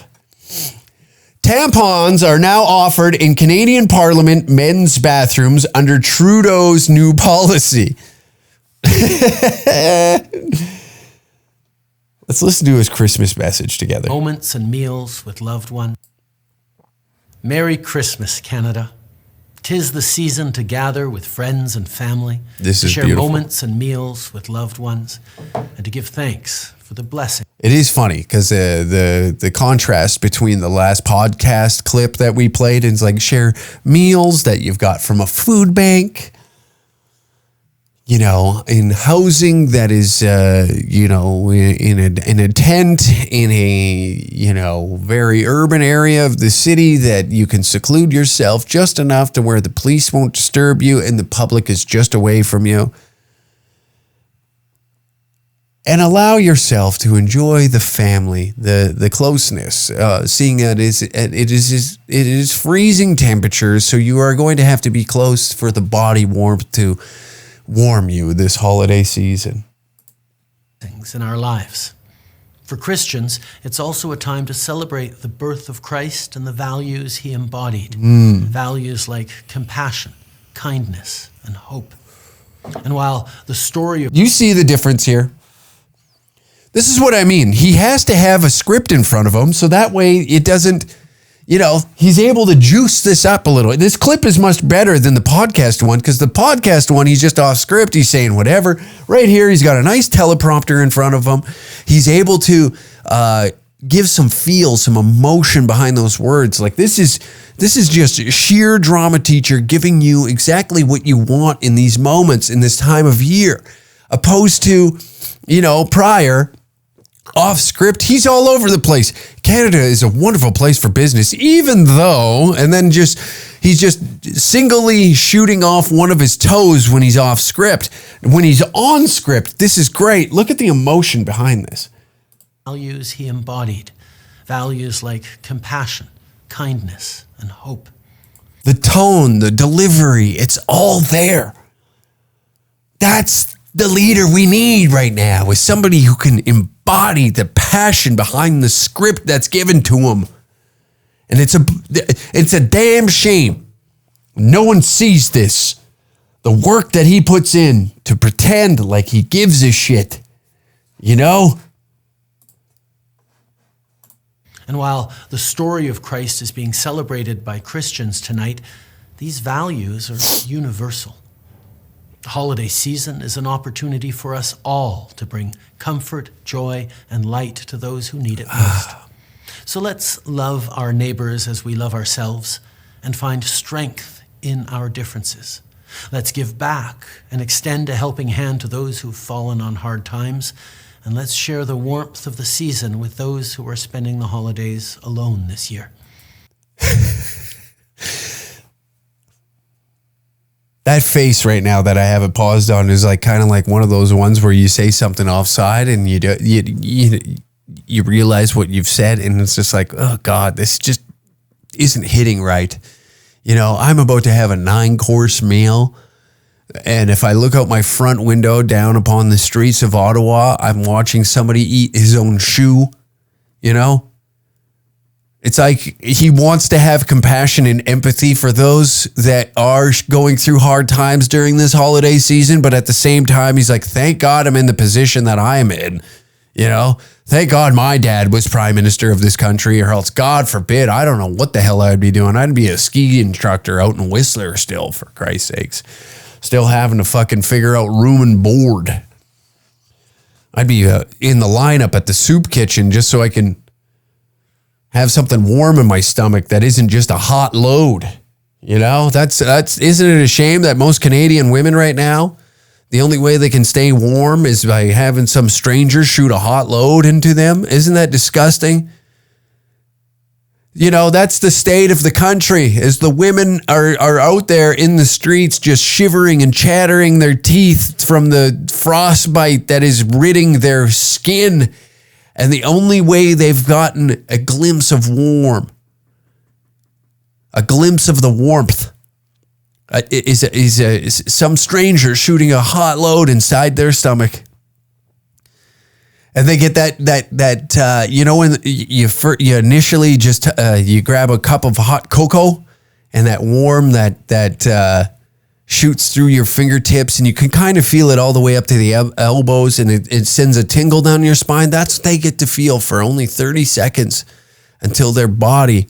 Tampons are now offered in Canadian Parliament men's bathrooms under Trudeau's new policy. Let's listen to his Christmas message together. Moments and meals with loved ones. Merry Christmas, Canada. 'Tis the season to gather with friends and family, This to is share beautiful. moments and meals with loved ones, and to give thanks for the blessing. It is funny because the contrast between the last podcast clip that we played and it's like share meals that you've got from a food bank, you know, in housing that is, you know, in a tent in a, you know, very urban area of the city that you can seclude yourself just enough to where the police won't disturb you and the public is just away from you. And allow yourself to enjoy the family, the closeness, seeing that it is freezing temperatures, so you are going to have to be close for the body warmth to warm you this holiday season. Things in our lives. For Christians, it's also a time to celebrate the birth of Christ and the values he embodied. Values like compassion, kindness, and hope. And while the story of You see the difference here? This is what I mean. He has to have a script in front of him so that way it doesn't, you know, he's able to juice this up a little. This clip is much better than the podcast one because the podcast one, he's just off script. He's saying whatever. Right here, he's got a nice teleprompter in front of him. He's able to give some feel, some emotion behind those words. Like this is just a sheer drama teacher giving you exactly what you want in these moments in this time of year, opposed to, you know, prior. Off script, he's all over the place. Canada is a wonderful place for business, even though, and then he's just singly shooting off one of his toes when he's off script. When he's on script, this is great. Look at the emotion behind this. values he embodied. Values like compassion, kindness, and hope. The tone, the delivery, it's all there. That's the leader we need right now, is somebody who can embody the passion behind the script that's given to him. And it's a damn shame no one sees this. The work that he puts in to pretend like he gives a shit, you know? And while the story of Christ is being celebrated by Christians tonight, these values are universal. The holiday season is an opportunity for us all to bring comfort, joy, and light to those who need it most. So let's love our neighbors as we love ourselves and find strength in our differences. Let's give back and extend a helping hand to those who've fallen on hard times. And let's share the warmth of the season with those who are spending the holidays alone this year. That face right now that I have it paused on is like kind of like one of those ones where you say something offside and you realize what you've said and it's just like, oh God, this just isn't hitting right. You know, I'm about to have a 9-course meal, and if I look out my front window down upon the streets of Ottawa, I'm watching somebody eat his own shoe, you know? It's like he wants to have compassion and empathy for those that are going through hard times during this holiday season. But at the same time, he's like, thank God I'm in the position that I'm in. You know, thank God my dad was prime minister of this country, or else, God forbid, I don't know what the hell I'd be doing. I'd be a ski instructor out in Whistler still, for Christ's sakes. Still having to fucking figure out room and board. I'd be in the lineup at the soup kitchen just so I can have something warm in my stomach that isn't just a hot load. You know, that's isn't it a shame that most Canadian women right now, the only way they can stay warm is by having some stranger shoot a hot load into them? Isn't that disgusting? You know, that's the state of the country, as the women are out there in the streets just shivering and chattering their teeth from the frostbite that is ridding their skin. And the only way they've gotten a glimpse of warm, a glimpse of the warmth, is some stranger shooting a hot load inside their stomach. And they get that you know, when you initially just you grab a cup of hot cocoa, and that warm that shoots through your fingertips, and you can kind of feel it all the way up to the elbows, and it sends a tingle down your spine. That's what they get to feel for only 30 seconds until their body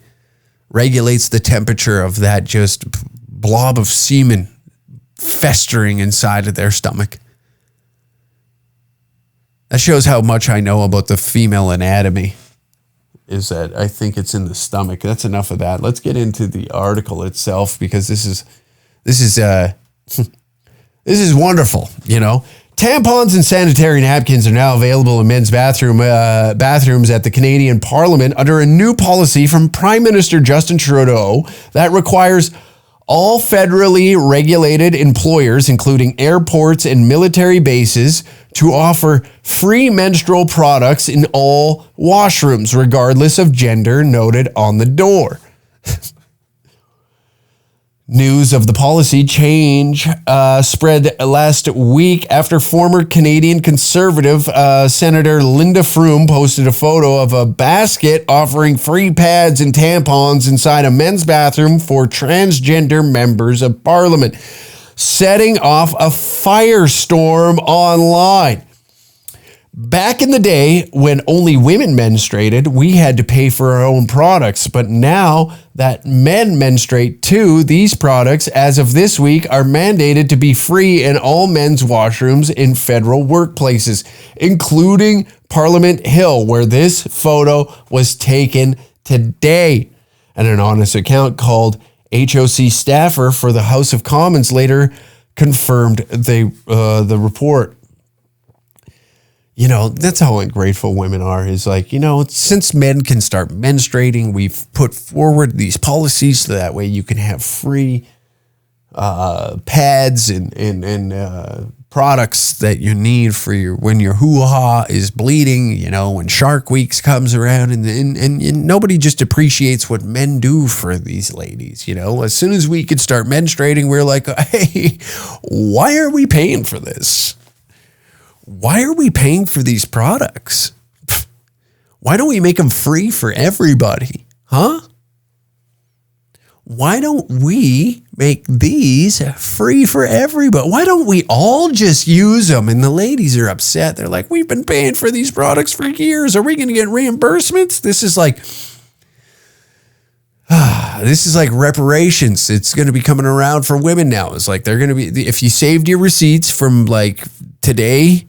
regulates the temperature of that just blob of semen festering inside of their stomach. That shows how much I know about the female anatomy, is that I think it's in the stomach. That's enough of that. Let's get into the article itself, because this is wonderful. You know, tampons and sanitary napkins are now available in men's bathrooms at the Canadian Parliament under a new policy from Prime Minister Justin Trudeau that requires all federally regulated employers, including airports and military bases, to offer free menstrual products in all washrooms, regardless of gender noted on the door. News of the policy change spread last week after former Canadian Conservative Senator Linda Froome posted a photo of a basket offering free pads and tampons inside a men's bathroom for transgender members of Parliament, setting off a firestorm online. Back in the day, when only women menstruated, we had to pay for our own products. But now that men menstruate too, these products, as of this week, are mandated to be free in all men's washrooms in federal workplaces, including Parliament Hill, where this photo was taken today. And an honest account called HOC staffer for the House of Commons later confirmed the report. You know, that's how ungrateful women are, is like, you know, since men can start menstruating, we've put forward these policies so that way you can have free pads and products that you need for when your hoo-ha is bleeding, you know, when Shark Weeks comes around, and nobody just appreciates what men do for these ladies, you know. As soon as we could start menstruating, we're like, hey, why are we paying for this? Why are we paying for these products? Why don't we make them free for everybody? Huh? Why don't we make these free for everybody? Why don't we all just use them? And the ladies are upset. They're like, we've been paying for these products for years. Are we going to get reimbursements? This is like reparations. It's going to be coming around for women now. It's like they're going to be, if you saved your receipts from like today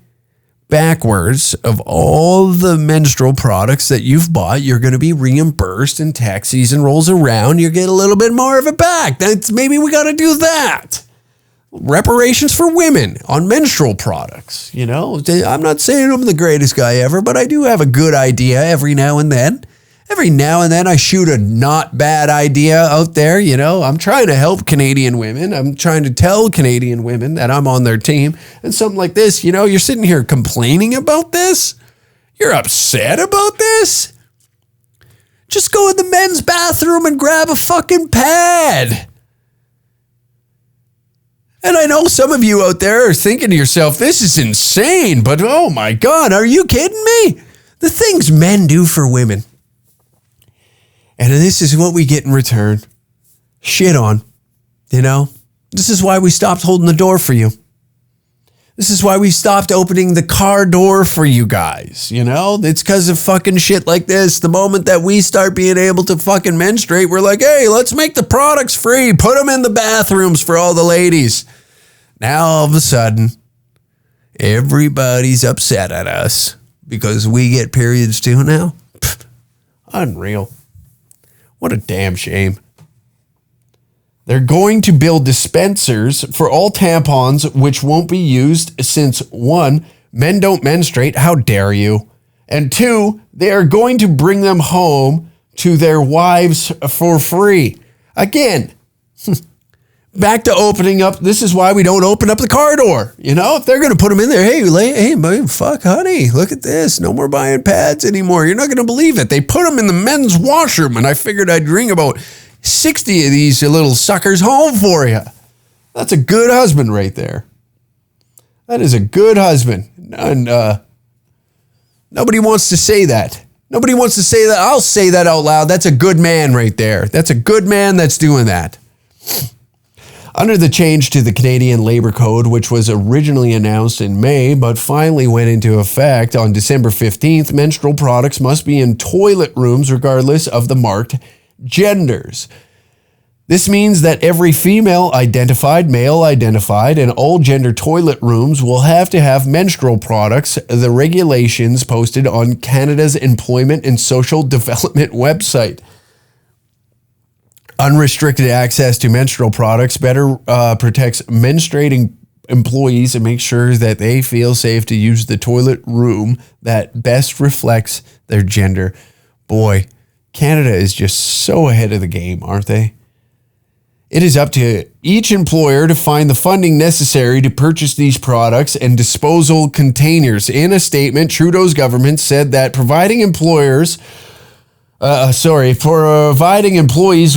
backwards of all the menstrual products that you've bought, you're going to be reimbursed, and tax season rolls around, you get a little bit more of it back. Maybe we got to do that. Reparations for women on menstrual products. You know, I'm not saying I'm the greatest guy ever, but I do have a good idea every now and then. Every now and then I shoot a not bad idea out there, you know. I'm trying to help Canadian women. I'm trying to tell Canadian women that I'm on their team. And something like this, you know, you're sitting here complaining about this? You're upset about this? Just go in the men's bathroom and grab a fucking pad. And I know some of you out there are thinking to yourself, this is insane, but oh my God, are you kidding me? The things men do for women. And this is what we get in return. Shit on. You know? This is why we stopped holding the door for you. This is why we stopped opening the car door for you guys, you know? It's because of fucking shit like this. The moment that we start being able to fucking menstruate, we're like, hey, let's make the products free. Put them in the bathrooms for all the ladies. Now, all of a sudden, everybody's upset at us because we get periods too now. Pfft, unreal. What a damn shame. They're going to build dispensers for all tampons, which won't be used since 1, men don't menstruate, how dare you? And 2, they are going to bring them home to their wives for free. Again, back to opening up. This is why we don't open up the car door. You know, if they're going to put them in there, hey, babe, fuck, honey, look at this. No more buying pads anymore. You're not going to believe it. They put them in the men's washroom, and I figured I'd bring about 60 of these little suckers home for you. That's a good husband right there. That is a good husband. And nobody wants to say that. Nobody wants to say that. I'll say that out loud. That's a good man right there. That's a good man that's doing that. Under the change to the Canadian Labour Code, which was originally announced in May, but finally went into effect on December 15th, menstrual products must be in toilet rooms regardless of the marked genders. This means that every female identified, male identified, and all gender toilet rooms will have to have menstrual products. The regulations posted on Canada's Employment and Social Development website. Unrestricted access to menstrual products better protects menstruating employees and makes sure that they feel safe to use the toilet room that best reflects their gender. Boy, Canada is just so ahead of the game, aren't they? It is up to each employer to find the funding necessary to purchase these products and disposal containers. In a statement, Trudeau's government said that providing employees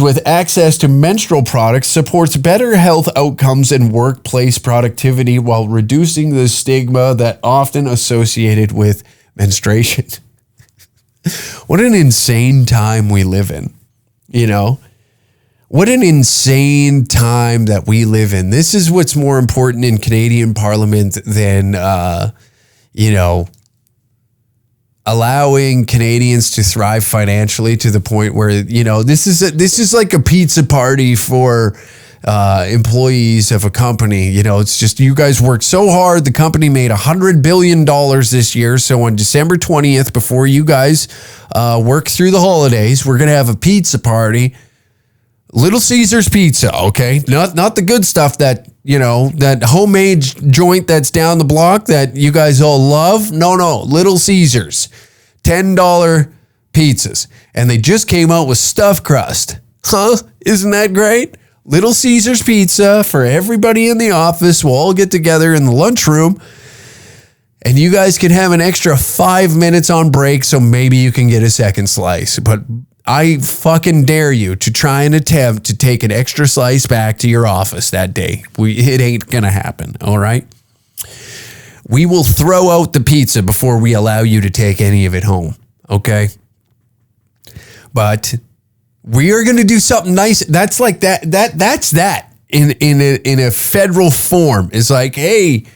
with access to menstrual products supports better health outcomes and workplace productivity while reducing the stigma that often associated with menstruation. What an insane time we live in, you know? What an insane time that we live in. This is what's more important in Canadian Parliament than, allowing Canadians to thrive financially to the point where, this is like a pizza party for employees of a company. It's just, you guys worked so hard. The company made $100 billion this year. So on December 20th, before you guys work through the holidays, we're going to have a pizza party. Little Caesars pizza, okay? Not the good stuff that, that homemade joint that's down the block that you guys all love. No, Little Caesars. $10 pizzas. And they just came out with stuffed crust. Huh? Isn't that great? Little Caesars pizza for everybody in the office. We'll all get together in the lunchroom. And you guys can have an extra 5 minutes on break, so maybe you can get a second slice. But I fucking dare you to try and attempt to take an extra slice back to your office that day. It ain't gonna happen, all right? We will throw out the pizza before we allow you to take any of it home, okay? But we are gonna do something nice. That's like that's that in a federal form. It's like, hey,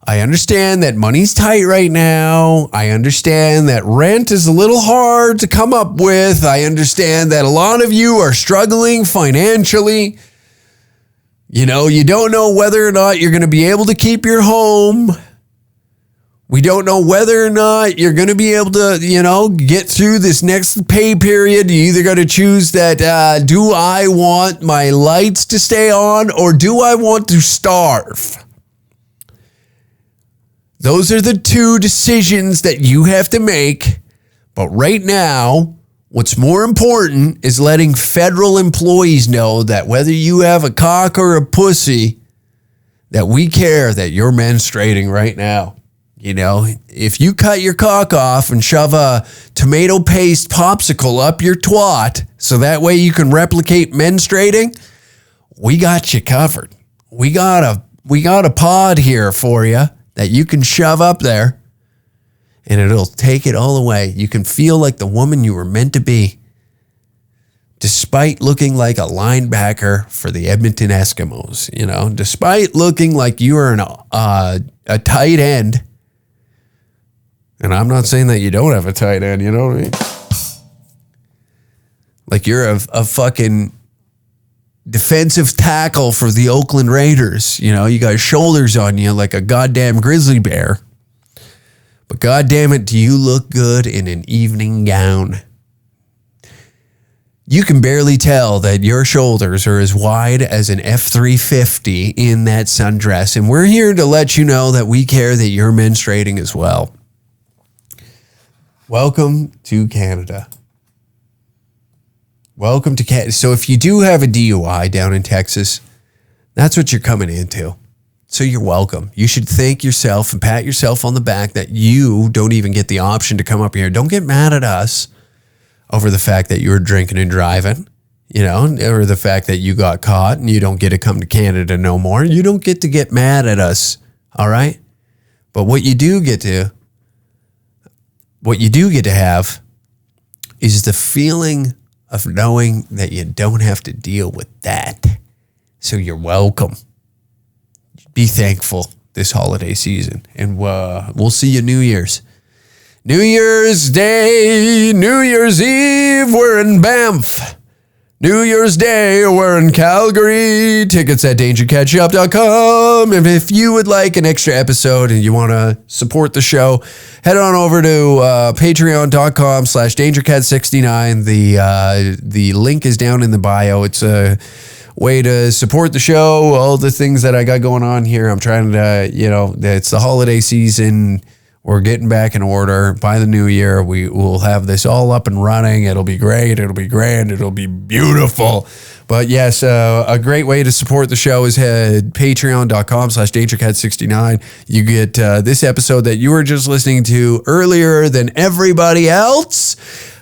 I understand that money's tight right now. I understand that rent is a little hard to come up with. I understand that a lot of you are struggling financially. You don't know whether or not you're going to be able to keep your home. We don't know whether or not you're going to be able to, get through this next pay period. You either got to choose that, do I want my lights to stay on or do I want to starve? Those are the two decisions that you have to make. But right now, what's more important is letting federal employees know that whether you have a cock or a pussy, that we care that you're menstruating right now. If you cut your cock off and shove a tomato paste popsicle up your twat so that way you can replicate menstruating, we got you covered. We got a pod here for you that you can shove up there and it'll take it all away. You can feel like the woman you were meant to be. despite looking like a linebacker for the Edmonton Eskimos, you know, despite looking like you are a tight end. And I'm not saying that you don't have a tight end, you know what I mean? Like you're a fucking defensive tackle for the Oakland Raiders. You know, you got shoulders on you like a goddamn grizzly bear. But goddamn it, do you look good in an evening gown? You can barely tell that your shoulders are as wide as an F-350 in that sundress. And we're here to let you know that we care that you're menstruating as well. Welcome to Canada. Welcome to Canada. So if you do have a DUI down in Texas, that's what you're coming into. So you're welcome. You should thank yourself and pat yourself on the back that you don't even get the option to come up here. Don't get mad at us over the fact that you were drinking and driving, you know, or the fact that you got caught and you don't get to come to Canada no more. You don't get to get mad at us, all right? But what you do get to have is the feeling of knowing that you don't have to deal with that. So you're welcome. Be thankful this holiday season. And we'll see you New Year's. New Year's Day, New Year's Eve, we're in Banff. New Year's Day, we're in Calgary. Tickets at dangercatshop.com. And if you would like an extra episode and you want to support the show, head on over to patreon.com/dangercat69. The link is down in the bio. It's a way to support the show, all the things that I got going on here. I'm trying to, you know, it's the holiday season. We're getting back in order. By the new year, we will have this all up and running. It'll be great. It'll be grand. It'll be beautiful. But yes, a great way to support the show is head patreon.com/dangercat69. You get this episode that you were just listening to earlier than everybody else.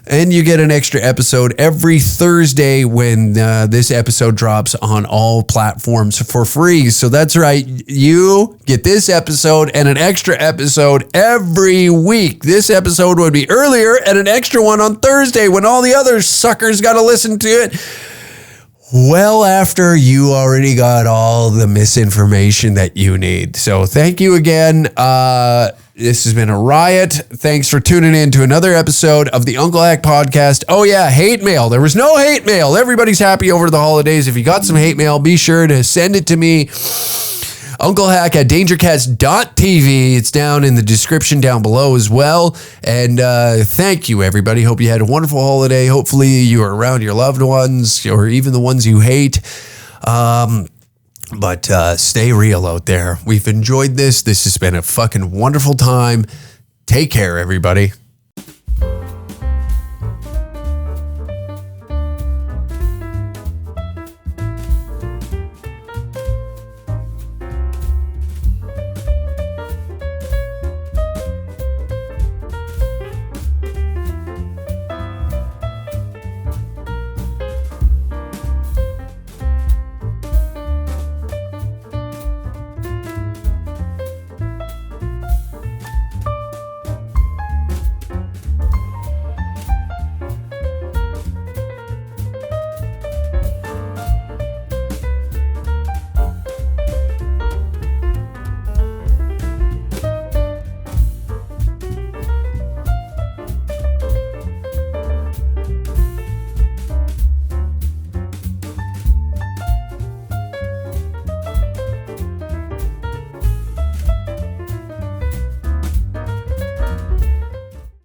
And you get an extra episode every Thursday when this episode drops on all platforms for free. So that's right. You get this episode and an extra episode every week. This episode would be earlier and an extra one on Thursday when all the other suckers got to listen to it well after you already got all the misinformation that you need. So thank you again. This has been a riot. Thanks for tuning in to another episode of the Uncle Hack podcast. Oh yeah, hate mail. There was no hate mail. Everybody's happy over the holidays. If you got some hate mail, be sure to send it to me. unclehack at dangercats.tv. It's down in the description down below as well. And thank you, everybody. Hope you had a wonderful holiday. Hopefully you are around your loved ones or even the ones you hate. But stay real out there. We've enjoyed this. This has been a fucking wonderful time. Take care, everybody.